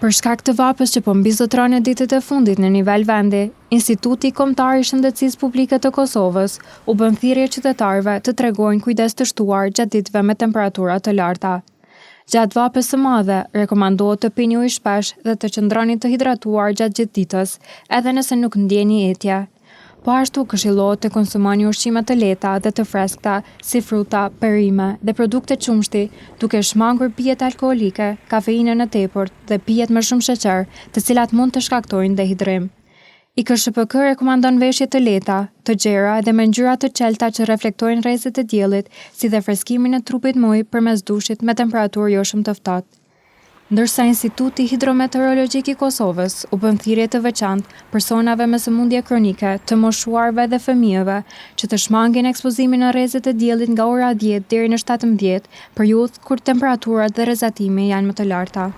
Për shkak të vapës që po mbizotron në ditët e fundit në nivel vendi, Instituti Kombëtar i Shëndetësisë Publike të Kosovës u bën thirrje qytetarëve të tregojnë kujdes të shtuar gjatë ditëve me temperatura të larta. Gjatë vapës së madhe, rekomandohet të pini ujë shpesh dhe të qëndroni të hidratuar gjatë gjithë ditës, edhe nëse nuk ndjeni etje. Po ashtu këshillohet të konsumoni ushqime të lehta dhe të freskëta si fruta, perime dhe produkte qumshti, duke shmangur pijet alkoolike, kafeinën e tepërt dhe pijet me shumë sheqer, të cilat mund të shkaktojnë dehidrim. IKSHPK rekomandon veshje të lehta, të gjera dhe me ngjyra të qelta që reflektojnë rrezet e diellit, si dhe freskimin e trupit me ujë përmes dushit me temperaturë jo shumë të ftohtë. Ndërsa Instituti Hidrometeorologjik i Kosovës u bën thirrje të veçantë personave me sëmundje kronike, të moshuarve dhe fëmijëve që të shmangin ekspozimin në rrezet e diellit nga ora 10 deri në 17 periudhë kur temperaturat dhe rrezatimi janë më të larta.